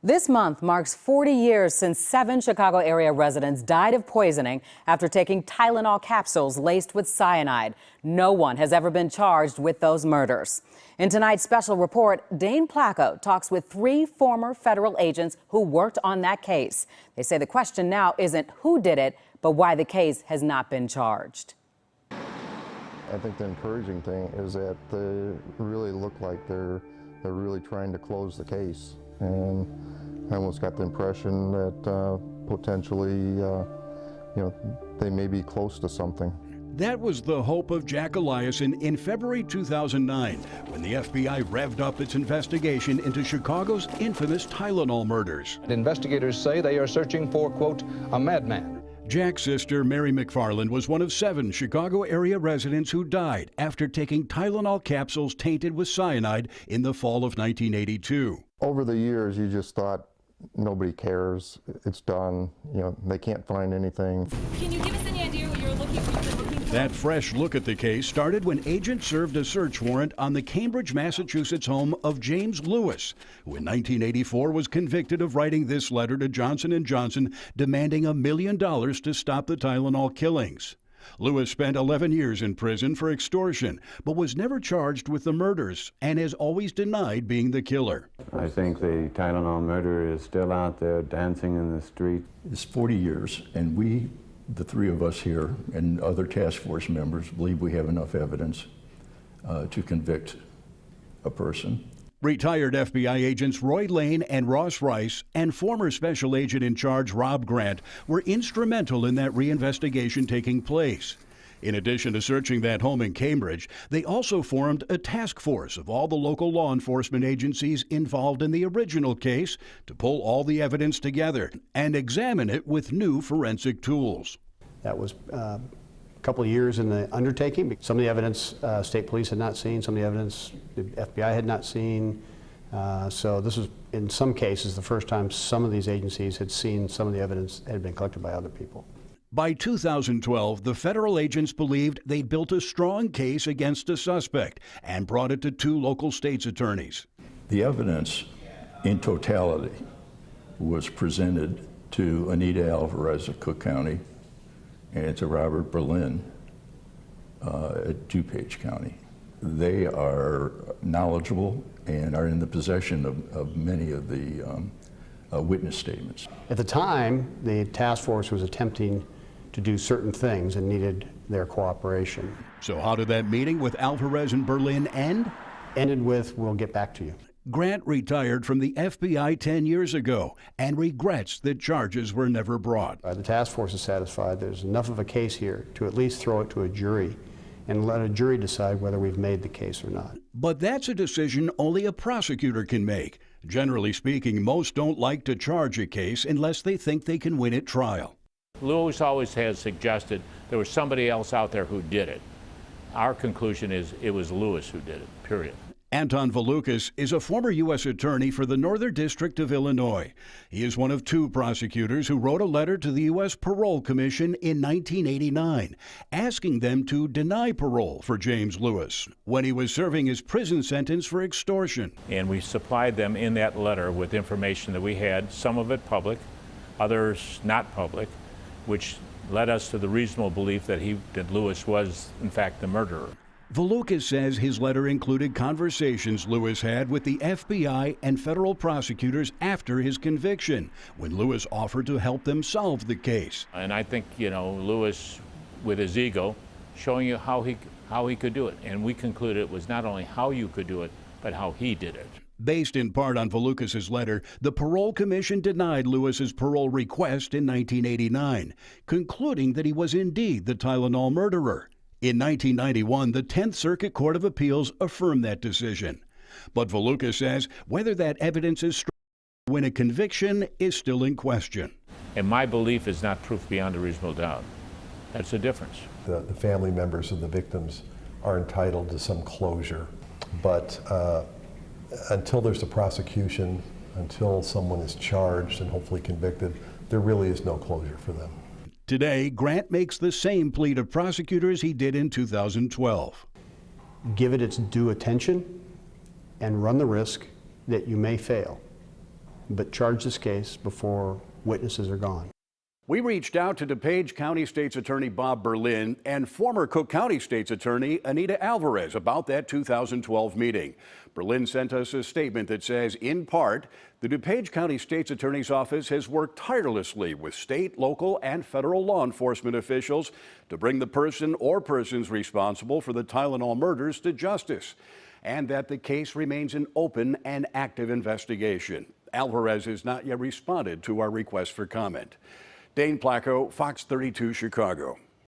This month marks 40 years since 7 Chicago area residents died of poisoning after taking Tylenol capsules laced with cyanide. No one has ever been charged with those murders. In tonight's special report, Dane Placko talks with 3 former federal agents who worked on that case. They say the question now isn't who did it, but why the case has not been charged. I think the encouraging thing is that they really look like they're really trying to close the case. And I almost got the impression that potentially, they may be close to something. That was the hope of Jack Eliason in February 2009, when the FBI revved up its investigation into Chicago's infamous Tylenol murders. Investigators say they are searching for, quote, a madman. Jack's sister, Mary McFarland, was one of 7 Chicago area residents who died after taking Tylenol capsules tainted with cyanide in the fall of 1982. Over the years, you just thought, nobody cares, it's done, they can't find anything. Can you give us any idea what you're looking for? That fresh look at the case started when agents served a search warrant on the Cambridge, Massachusetts home of James Lewis, who in 1984 was convicted of writing this letter to Johnson & Johnson demanding $1 million to stop the Tylenol killings. Lewis spent 11 years in prison for extortion, but was never charged with the murders and has always denied being the killer. I think the Tylenol murderer is still out there dancing in the street. It's 40 years, and we, the 3 of us here, and other task force members, believe we have enough evidence to convict a person. Retired FBI agents Roy Lane and Ross Rice and former special agent in charge Rob Grant were instrumental in that reinvestigation taking place. In addition to searching that home in Cambridge, they also formed a task force of all the local law enforcement agencies involved in the original case to pull all the evidence together and examine it with new forensic tools. That was a couple of years in the undertaking. Some of the evidence state police had not seen, some of the evidence the FBI had not seen. So this was, in some cases, the first time some of these agencies had seen some of the evidence that had been collected by other people. By 2012, the federal agents believed they'd built a strong case against a suspect and brought it to 2 local state's attorneys. The evidence in totality was presented to Anita Alvarez of Cook County and to Robert Berlin at DuPage County. They are knowledgeable and are in the possession of many of the witness statements. At the time, the task force was attempting to do certain things and needed their cooperation. So how did that meeting with Alvarez and Berlin end? Ended with, we'll get back to you. Grant retired from the FBI 10 years ago and regrets that charges were never brought. The task force is satisfied there's enough of a case here to at least throw it to a jury and let a jury decide whether we've made the case or not. But that's a decision only a prosecutor can make. Generally speaking, most don't like to charge a case unless they think they can win at trial. Lewis always has suggested there was somebody else out there who did it. Our conclusion is it was Lewis who did it, period. Anton Valukas is a former U.S. attorney for the Northern District of Illinois. He is one of 2 prosecutors who wrote a letter to the U.S. Parole Commission in 1989, asking them to deny parole for James Lewis when he was serving his prison sentence for extortion. And we supplied them in that letter with information that we had, some of it public, others not public, which led us to the reasonable belief that Lewis was, in fact, the murderer. Valukas says his letter included conversations Lewis had with the FBI and federal prosecutors after his conviction, when Lewis offered to help them solve the case. And I think, Lewis, with his ego, showing you how he could do it. And we concluded it was not only how you could do it, but how he did it. Based in part on Valukas' letter, the Parole Commission denied Lewis's parole request in 1989, concluding that he was indeed the Tylenol murderer. In 1991, the 10th Circuit Court of Appeals affirmed that decision. But Valukas says whether that evidence is strong to win a conviction is still in question. And my belief is not proof beyond a reasonable doubt. That's the difference. The family members of the victims are entitled to some closure, but until there's a prosecution, until someone is charged and hopefully convicted, there really is no closure for them. Today, Grant makes the same plea to prosecutors he did in 2012. Give it its due attention and run the risk that you may fail. but charge this case before witnesses are gone. We reached out to DuPage County State's Attorney Bob Berlin and former Cook County State's Attorney Anita Alvarez about that 2012 meeting. Berlin sent us a statement that says, in part, the DuPage County State's Attorney's Office has worked tirelessly with state, local, and federal law enforcement officials to bring the person or persons responsible for the Tylenol murders to justice, and that the case remains an open and active investigation. Alvarez has not yet responded to our request for comment. Dane Placko, Fox 32, Chicago.